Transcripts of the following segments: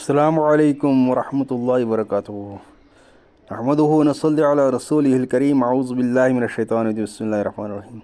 السلام علیکم ورحمۃ اللہ وبرکاتہ۔ نحمدہ و نصلی علی رسولہ الکریم، اعوذ باللہ من الشیطان الرجیم، بسم اللہ الرحمن الرحیم۔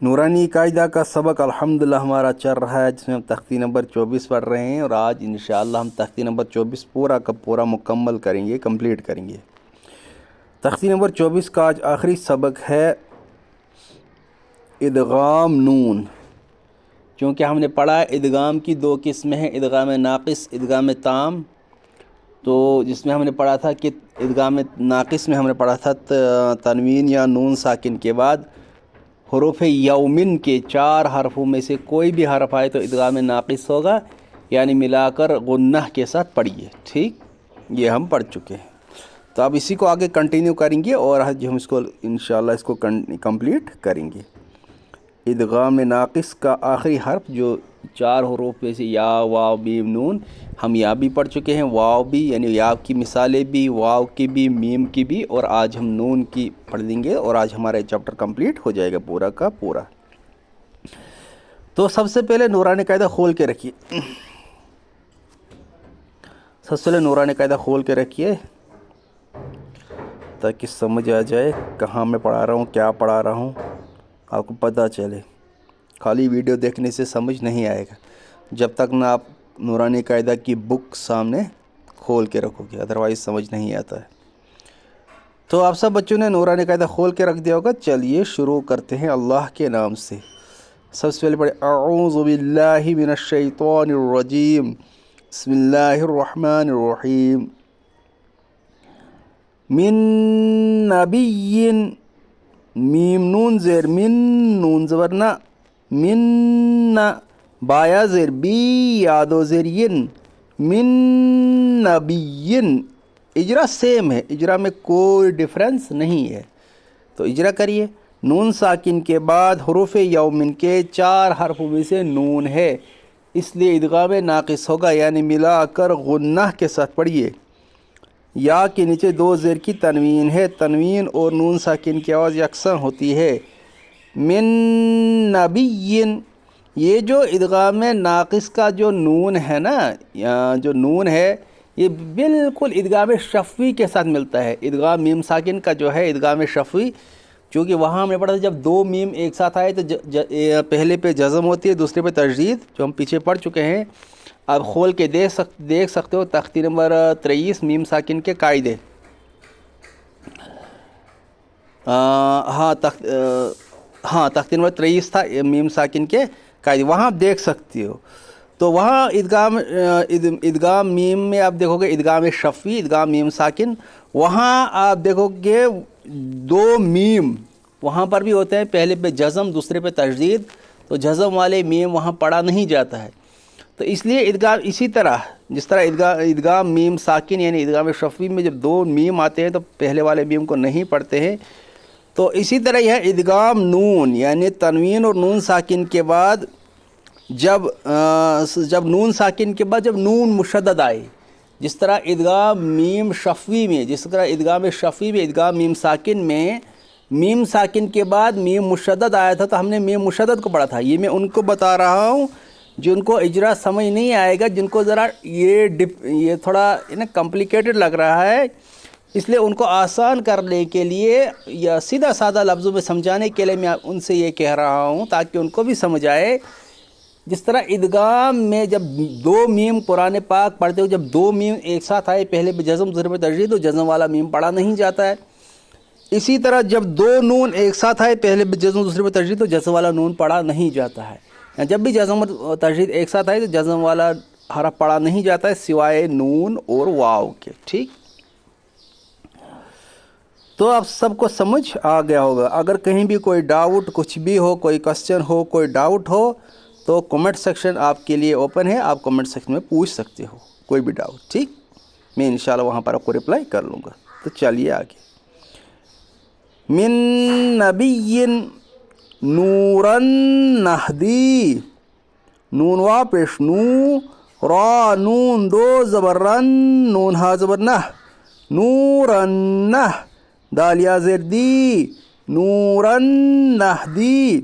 نورانی قاعدہ کا سبق الحمدللہ ہمارا چل رہا ہے، جس میں ہم تختی نمبر 24 پڑھ رہے ہیں، اور آج انشاءاللہ ہم تختی نمبر 24 پورا کا پورا مکمل کریں گے، کمپلیٹ کریں گے۔ تختی نمبر 24 کا آج آخری سبق ہے ادغام نون۔ چونکہ ہم نے پڑھا ادغام کی دو قسمیں ہیں، ادغام ناقص، ادغام تام۔ تو جس میں ہم نے پڑھا تھا کہ ادغام ناقص میں ہم نے پڑھا تھا تنوین یا نون ساکن کے بعد حروف یومن کے 4 حرفوں میں سے کوئی بھی حرف آئے تو ادغام ناقص ہوگا، یعنی ملا کر غنہ کے ساتھ پڑھیے، ٹھیک؟ یہ ہم پڑھ چکے ہیں، تو اب اسی کو آگے کنٹینیو کریں گے اور ہم اس کو انشاءاللہ اس کو کمپلیٹ کریں گے۔ ادغام ناقص کا آخری حرف جو 4 حروف میں سے یا، واو، میم، نون، ہم یا بھی پڑھ چکے ہیں، واو بھی، یعنی یا کی مثالیں بھی، واو کی بھی، میم کی بھی، اور آج ہم نون کی پڑھ لیں گے، اور آج ہمارا چیپٹر کمپلیٹ ہو جائے گا پورا کا پورا۔ تو سب سے پہلے نورانی قاعدہ کھول کے رکھیے، سب سے پہلے نورانی قاعدہ کھول کے رکھیے تاکہ سمجھ آ جائے کہاں میں پڑھا رہا ہوں، کیا پڑھا رہا ہوں، آپ کو پتہ چلے۔ خالی ویڈیو دیکھنے سے سمجھ نہیں آئے گا جب تک نہ آپ نورانی قاعدہ کی بک سامنے کھول کے رکھو گے، ادروائز سمجھ نہیں آتا ہے۔ تو آپ سب بچوں نے نورانی قاعدہ کھول کے رکھ دیا ہوگا۔ چلیے شروع کرتے ہیں اللہ کے نام سے۔ سب سے پہلے پڑھیں اعوذ باللہ من الشیطان الرجیم، بسم اللہ الرحمن الرحیم۔ من نبی، میم نون زیر من، نون زبر نا، من، بایا زیر بی، یادو زیر ین، من نبی۔ اجرا سیم ہے، اجرا میں کوئی ڈفرنس نہیں ہے، تو اجرا کریے۔ نون ساکن کے بعد حروف یومن کے 4 حرفوں میں سے نون ہے، اس لیے ادغام ناقص ہوگا، یعنی ملا کر غنہ کے ساتھ پڑھیے۔ یا کے نیچے 2 زیر کی تنوین ہے، تنوین اور نون ساکن کی آواز یکساں ہوتی ہے۔ من نبی، یہ جو ادغام ناقص کا جو نون ہے نا، جو نون ہے، یہ بالکل ادغام شفوی کے ساتھ ملتا ہے۔ ادغام میم ساکن کا جو ہے ادغام شفوی، چونکہ وہاں ہم نے پڑھا تھا جب 2 میم ایک ساتھ آئے تو پہلے پہ جزم ہوتی ہے، دوسرے پہ تشدید، جو ہم پیچھے پڑھ چکے ہیں۔ اب کھول کے دیکھ سکتے ہو تختی نمبر 23 میم ساکن کے قاعدے۔ ہاں تختی نمبر 23 تھا میم ساکن کے قاعدے، وہاں آپ دیکھ سکتے ہو۔ تو وہاں ادغام میم میں آپ دیکھو گے ادغام شفوی، ادغام میم ساکن، وہاں آپ دیکھو گے 2 میم وہاں پر بھی ہوتے ہیں، پہلے پہ جزم، دوسرے پہ تشدید، تو جزم والے میم وہاں پڑھا نہیں جاتا ہے۔ تو اس لیے ادغام اسی طرح جس طرح ادغام میم ساکن یعنی ادغام شفوی میں جب 2 میم آتے ہیں تو پہلے والے میم کو نہیں پڑھتے ہیں، تو اسی طرح یہ ادغام نون یعنی تنوین اور نون ساکن کے بعد جب نون ساکن کے بعد جب نون مشدد آئے، جس طرح ادغام میم شفوی میں، جس طرح ادغام شفوی میں ادغام میم ساکن میں میم ساکن کے بعد میم مشدد آیا تھا، تو ہم نے میم مشدد کو پڑھا تھا۔ یہ میں ان کو بتا رہا ہوں جن کو اجرا سمجھ نہیں آئے گا، جن کو ذرا یہ تھوڑا کمپلیکیٹڈ لگ رہا ہے، اس لیے ان کو آسان کرنے کے لیے یا سیدھا سادہ لفظوں میں سمجھانے کے لیے میں ان سے یہ کہہ رہا ہوں تاکہ ان کو بھی سمجھ آئے۔ جس طرح ادغام میں جب 2 میم قرآن پاک پڑھتے ہو، جب 2 میم ایک ساتھ آئے، پہلے پہ جزم دوسرے پہ تشدید، تو جزم والا میم پڑھا نہیں جاتا ہے۔ اسی طرح جب 2 نون ایک ساتھ آئے، پہلے پہ جزم دوسرے پہ تشدید، تو جزم والا نون پڑھا نہیں جاتا ہے۔ جب بھی جزم اور تشدید ایک ساتھ آئے تو جزم والا حرف پڑھا نہیں جاتا ہے سوائے نون اور واو کے، ٹھیک؟ تو آپ سب کو سمجھ آ گیا ہوگا۔ اگر کہیں بھی کوئی ڈاؤٹ کچھ بھی ہو، کوئی کوسچن ہو، کوئی ڈاؤٹ ہو، تو کمنٹ سیکشن آپ کے لیے اوپن ہے، آپ کمنٹ سیکشن میں پوچھ سکتے ہو کوئی بھی ڈاؤٹ، ٹھیک؟ میں انشاءاللہ وہاں پر آپ کو رپلائی کر لوں گا۔ تو چلیے آگے۔ من نبی نورن نہدی، نون وا پیش نو، را نون 2 زبر رن، نون ہا زبر نہ، نورن نہ، دال یا زیر دی، نورن نہدی۔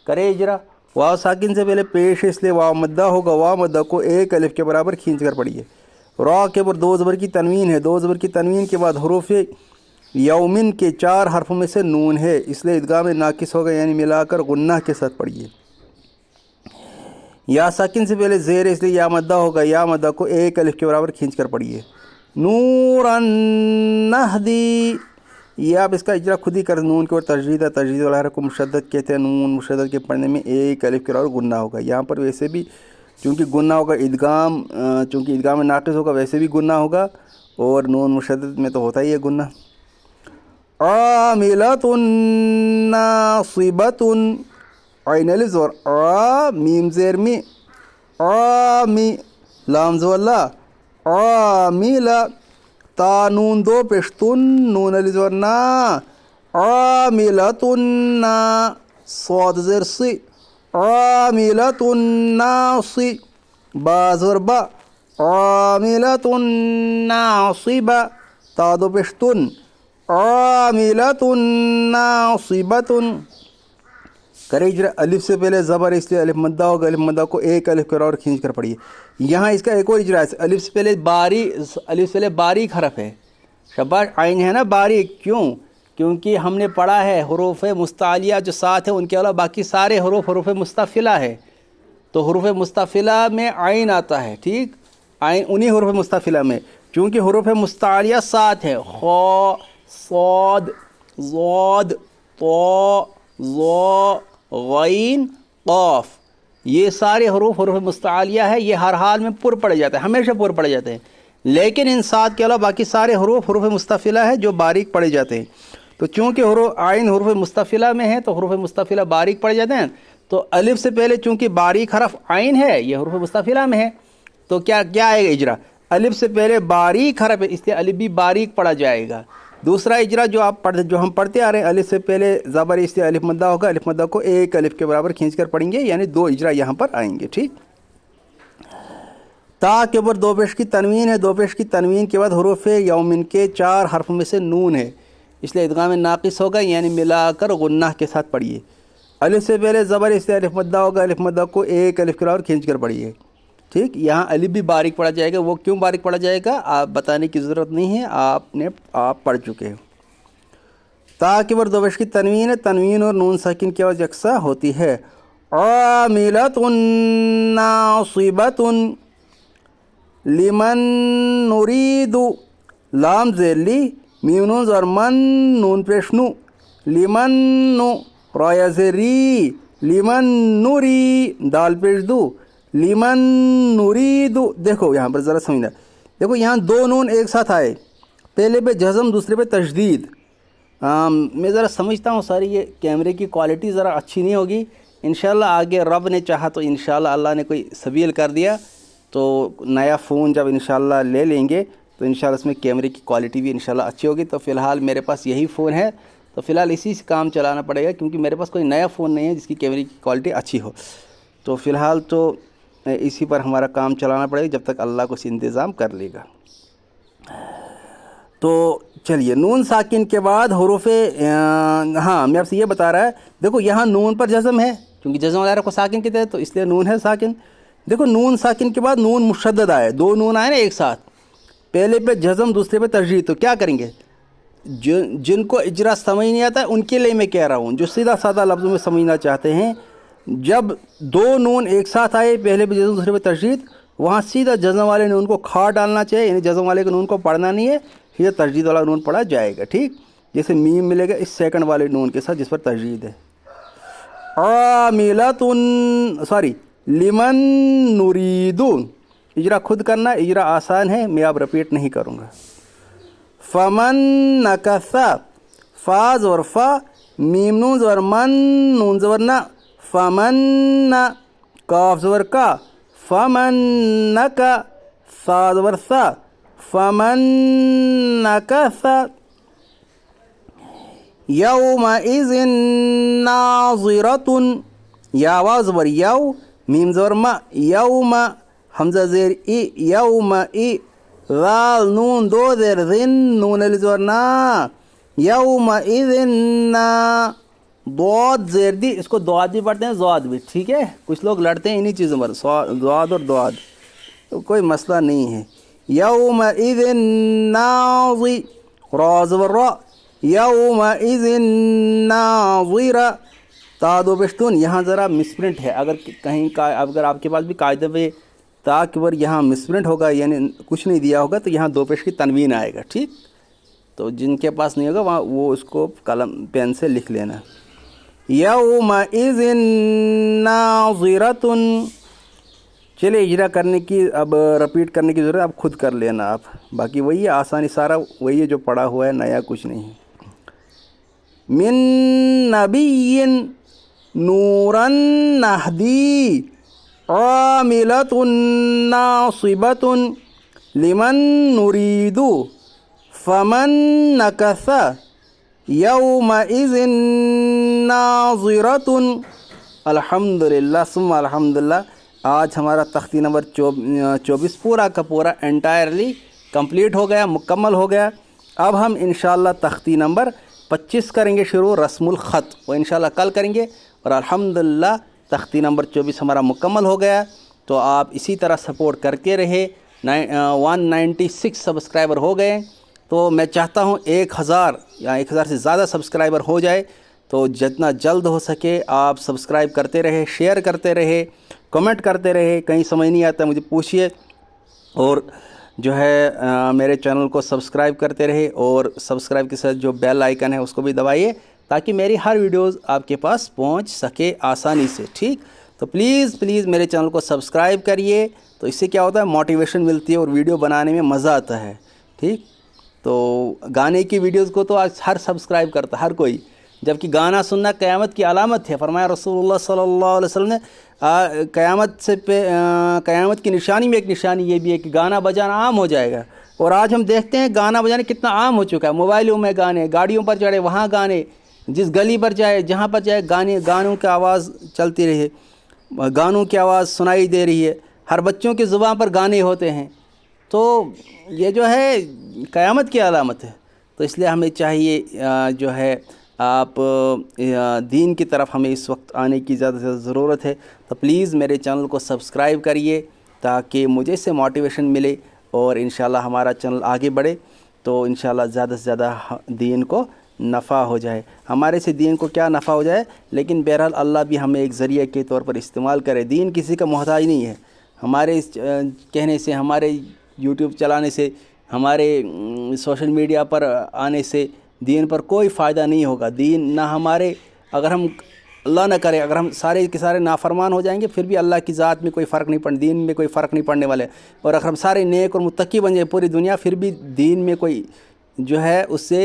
کرے اجرا वाव साकिन से पहले पेश है इसलिए वाव मद्दा होगा। वाव मद्दा को एक अलिफ के बराबर खींच कर पढ़िए। रॉ के ऊपर दो ज़बर की तनवीन है, दो ज़बर की तनवीन के बाद हरूफ यौमिन के 4 हरफों में से नून है, इसलिए इदगाम नाकिस होगा, यानी मिलाकर गुन्ना के साथ पढ़िए। या साकिन से पहले ज़ेर है इसलिए या मद्दा होगा। या मद्दा को एक अलिफ के बराबर खींच कर पढ़िए। नूरन नहदी, ये आप इसका इजरा खुद ही कर। नून के ऊपर तजदीद है, तजदीद वाला हरफ को मुशद्दद कहते हैं। नून मुशद्दद के पढ़ने में एक अलिफ के बराबर गुन्ना होगा। यहाँ पर वैसे भी चूँकि गुन्ना होगा, इदगाम चूँकि इदगाम नाकिस होगा, वैसे भी गुन्ना होगा, और नून मुशद्दद में तो होता ही है गुन्ना। आमिलतुन नासिबतुन, आइन अलिफ ज़बर, आ मीम ज़ेर मी, आमी लाम ज़वल्ला, आमिला ता नून दो पेशतुन, नून अलिफ ज़बर ना, आमिलतुन ना स्वाद ज़ेर सी, आमिलतुन नासी बा ज़बर बा, आमिलतुन नासिबा ता दो पेशतुन, आमिलतुन नासिबतुन। करे इजरा। अलिफ से पहले ज़बर इसलिए अलिफ मद्दा होगा। अलिफ मद्दा को एक अलिफ कर और खींच कर पढ़िए। यहाँ इसका एक और इजरा है। अलिफ से पहले बारीक हरफ है, शबाश, आइन है ना बारीक। क्यों? क्योंकि हमने पढ़ा है हुरूफ मुस्तालिया जो साथ है उनके अलावा बाकी सारे हुरूफ मुस्तफ़िला है, तो हुरूफ मुस्तफ़िला में आइन आता है, ठीक, आइन उन्हीं हुरूफ मुस्तफ़िला में। चूँकि हुरूफ मुस्तालिया साथ है, खौ सौद ज़ौद तो ज़ो गैन क़ाफ, ये सारे हुरूफ मुस्तालिया है, ये हर हाल में पुर पड़े जाते हैं, हमेशा पुर पड़े जाते हैं। लेकिन इन सात के अलावा बाकी सारे हुरूफ मुस्तफ़िला है जो बारीक पड़े जाते हैं। तो चूँकि आइन हुरूफ मुस्तफ़िला में है तो हुरूफ मुस्तफ़िला बारीक पड़े जाते हैं। तो अलिफ से पहले चूँकि बारीक हरफ आइन है, ये हुरूफ मुस्तफ़िला में है, तो क्या आएगा इजरा? अलिफ से पहले बारीक हरफ है इसलिए अलिफ भी बारीक पढ़ा जाएगा। दूसरा इजरा जो हम पढ़ते आ रहे हैं, अलिफ से पहले ज़बर इसलिए अलिफ मद्दा होगा। अलिफ मद्दा को एक अलिफ के बराबर खींच कर पढ़ेंगे, यानी दो इजरा यहाँ पर आएंगे, ठीक। ता के ऊपर दो पेश की तनवीन है, दो पेश की तनवीन के बाद हुरूफ यौमिन के 4 हरफ में से नून है, इसलिए इदगाम नाकिस होगा, यानी मिलाकर गुन्ना के साथ पढ़िए। अलिफ से पहले ज़बर इसलिए अलिफ मद्दा होगा। अलिफ मद्दा को एक अलिफ के बराबर खींच कर पढ़िए, ठीक। यहाँ अलिफ भी बारीक पढ़ा जाएगा। वो क्यों बारीक पढ़ा जाएगा आप बताने की ज़रूरत नहीं है, आप पढ़ चुके हो। ता के ऊपर दो पेश की तनवीन है, तनवीन और नून साकिन की आवाज़ यकसा होती है। आमिलतुन नासिबतुन लिमन नुरीदु, लाम ज़ेली मीम नून ज़र मन नून पेश नु, लिमन नु राया ज़ेरी लिमन नूरी दाल पेश दू, लिमन नुरीदु। देखो यहाँ पर ज़रा समझना, देखो यहाँ दो नून एक साथ आए, पहले पे जज़म दूसरे पे तशदीद। मैं ज़रा समझता हूँ सारी ये कैमरे की क्वालिटी ज़रा अच्छी नहीं होगी। इंशाल्लाह आगे रब ने चाहा तो इंशाल्लाह अल्लाह ने कोई सबील कर दिया तो नया फ़ोन जब इंशाल्लाह ले लेंगे तो इंशाल्लाह इसमें कैमरे की क्वालिटी भी इंशाल्लाह अच्छी होगी। तो फ़िलहाल मेरे पास यही फ़ोन है, तो फ़िलहाल इसी से काम चलाना पड़ेगा क्योंकि मेरे पास कोई नया फ़ोन नहीं है जिसकी कैमरे की क्वालिटी अच्छी हो। तो फ़िलहाल तो इसी पर हमारा काम चलाना पड़ेगा जब तक अल्लाह कुछ इंतज़ाम कर लेगा। तो चलिए, नून साकिन के बाद हुरूफ हाँ मैं आपसे ये बता रहा है, देखो यहाँ नून पर जज़म है क्योंकि जज़म वाला को साकिन कहते हैं, तो इसलिए नून है साकिन। देखो नून साकिन के बाद नून मुशद्दद आए, दो नून आए ना एक साथ, पहले पे जज़म दूसरे पे तशदीद। तो क्या करेंगे? जिनको इजरा समझ नहीं आता उनके लिए मैं कह रहा हूँ, जो सीधा साधा लफ्ज़ों में समझना चाहते हैं, जब दो नून एक साथ आए, पहले पे जज़म दूसरे पे तशदीद, वहाँ सीधा जज़म वाले नून को खा डालना चाहिए, यानी जज़म वाले के नून को पढ़ना नहीं है, सीधा तशदीद वाला नून पढ़ा जाएगा, ठीक। जैसे मीम मिलेगा इस सेकंड वाले नून के साथ जिस पर तशदीद है। आमिलतुन सॉरी लिमन नुरीदुन, इजरा खुद करना, इजरा आसान है, मैं अब रिपीट नहीं करूँगा। फमन नकसा, फा ज़बर फा मीम नून ज़बर मन नून ज़बर ना, फमन ना काफ ज़बर का, फमन नका सा ज़बर सा, फमन नकसा यौमइज़िन नाज़िरतुन, या वाव ज़बर यौ मीम ज़बर मा, यौमा हमज़ा ज़ेर ई, यौमा ई ज़ाल नून दो ज़ेर ज़िन नून अलिफ ज़बर ना, यौमइज़िन ना दौद ज़ेर दी, इसको दौद भी पढ़ते हैं ज़ौद भी, ठीक है। कुछ लोग लड़ते हैं इन्हीं चीज़ों पर, दौद और दौद, तो कोई मसला नहीं है। यौमइज़िन नाज़ि, रा ज़बर रा, यौमइज़िन नाज़िरा, ता दो पेशतून। यहाँ ज़रा मिसप्रिंट है, अगर कहीं का अगर आपके पास भी कायदे पे ता के ऊपर यहाँ मिसप्रिंट होगा, यानी कुछ नहीं दिया होगा, तो यहाँ दो पेश की तनवीन आएगा, ठीक। तो जिनके पास नहीं होगा वहाँ वो उसको कलम पेन से लिख लेना। यौमइज़िन नाज़िरतुन, चलिए इजरा करने की, अब रिपीट करने की ज़रूरत आप खुद कर लेना आप, बाकी वही है, आसानी सारा वही है जो पढ़ा हुआ है, नया कुछ नहीं है। मिन नबिय्यिन नूरन नहदी आमिलतुन नासिबतुन लिमन नुरीदु फमन नकसा यौमइज़िन नाज़िरतुन। अल्हम्दुलिल्लाह सुम्मा अल्हम्दुलिल्लाह। आज हमारा तख्ती नंबर 24 पूरा का पूरा एंटायरली कंप्लीट हो गया, मुकम्मल हो गया। अब हम इंशाअल्लाह तख्ती नंबर 25 करेंगे शुरू, रस्मुल ख़त, वो इंशाअल्लाह कल करेंगे। और अल्हम्दुलिल्लाह तख्ती नंबर 24 हमारा मुकम्मल हो गया। तो आप इसी तरह सपोर्ट करते रहे। 196 सब्सक्राइबर हो गए, तो मैं चाहता हूँ 1000 या 1000 से ज़्यादा सब्सक्राइबर हो जाए। तो जितना जल्द हो सके आप सब्सक्राइब करते रहे, शेयर करते रहे, कमेंट करते रहे। कहीं समझ नहीं आता मुझे पूछिए, और जो है मेरे चैनल को सब्सक्राइब करते रहे, और सब्सक्राइब के साथ जो बेल आइकन है उसको भी दबाइए, ताकि मेरी हर वीडियोज़ आपके पास पहुंच सके आसानी से, ठीक। तो प्लीज़ मेरे चैनल को सब्सक्राइब करिए, तो इससे क्या होता है, मोटिवेशन मिलती है और वीडियो बनाने में मज़ा आता है, ठीक। तो गाने की वीडियोज़ को तो आज हर सब्सक्राइब करता हर कोई, जबकि गाना सुनना क़यामत की अलामत है। फरमाया रसूलुल्लाह सल्लल्लाहु अलैहि वसल्लम ने, क़यामत की निशानी में एक निशानी ये भी है कि गाना बजाना आम हो जाएगा। और आज हम देखते हैं गाना बजाना कितना आम हो चुका है। मोबाइलों में गाने, गाड़ियों पर चढ़े वहाँ गाने, जिस गली पर जाए जहाँ पर जाए गानों की आवाज़ चलती रही है, गानों की आवाज़ सुनाई दे रही है, हर बच्चों की ज़ुबान पर गाने होते हैं। तो ये जो है क़यामत की अलामत है। तो इसलिए हमें चाहिए जो है आप दीन की तरफ हमें इस वक्त आने की ज़्यादा से ज़्यादा ज़रूरत है। तो प्लीज़ मेरे चैनल को सब्सक्राइब करिए, ताकि मुझे इससे मोटिवेशन मिले और इंशाल्लाह हमारा चैनल आगे बढ़े। तो इंशाल्लाह ज़्यादा से ज़्यादा दीन को नफ़ा हो जाए, हमारे से दीन को क्या नफ़ा हो जाए। लेकिन बहरहाल अल्लाह भी हमें एक ज़रिए के तौर पर इस्तेमाल करे। दीन किसी का मोहताज नहीं है। हमारे इस कहने से, हमारे यूट्यूब चलाने से, हमारे सोशल मीडिया पर आने से दीन पर कोई फ़ायदा नहीं होगा। दीन ना हमारे, अगर हम अल्लाह न करे, अगर हम सारे के सारे नाफरमान हो जाएंगे, फिर भी अल्लाह की ज़ात में कोई फ़र्क नहीं पड़, दीन में कोई फ़र्क नहीं पड़ने वाले। और अगर हम सारे नेक और मुत्तकी बन जाए पूरी दुनिया, फिर भी दीन में कोई जो है उससे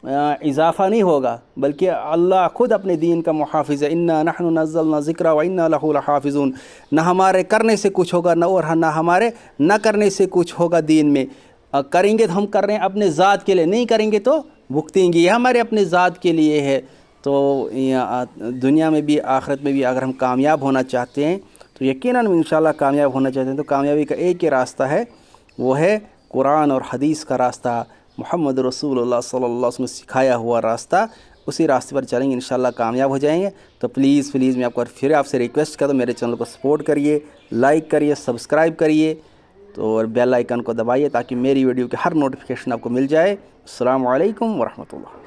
इजाफ़ा नहीं होगा, बल्कि अल्लाह ख़ुद अपने दीन का मुहाफ़िज़ है। इन्ना नहनु नज़्ज़लना ज़िक्रा व इन्ना लहू लहाफ़िज़ून। न हमारे करने से कुछ होगा, न हमारे न करने से कुछ होगा दीन में। करेंगे तो हम कर रहे हैं अपने ज़ात के लिए, नहीं करेंगे तो भुगतेंगे, ये हमारे अपने ज़ात के लिए है। तो दुनिया में भी आखिरत में भी अगर हम कामयाब होना चाहते हैं, तो यकीनन इंशाल्लाह कामयाब होना चाहते हैं, तो कामयाबी का एक ही रास्ता है, वो है कुरान और हदीस का रास्ता, मोहम्मद रसूलुल्लाह सल्लल्लाहु अलैहि वसल्लम सिखाया हुआ रास्ता। उसी रास्ते पर चलेंगे, इंशाल्लाह कामयाब हो जाएंगे। तो प्लीज़ मैं आपको फिर आपसे रिक्वेस्ट करता हूँ, मेरे चैनल को सपोर्ट करिए, लाइक करिए, सब्सक्राइब करिए, तो और बेल आइकन को दबाइए, ताकि मेरी वीडियो की हर नोटिफिकेशन आपको मिल जाए। अस्सलामु अलैकुम वरहमतुल्लाह।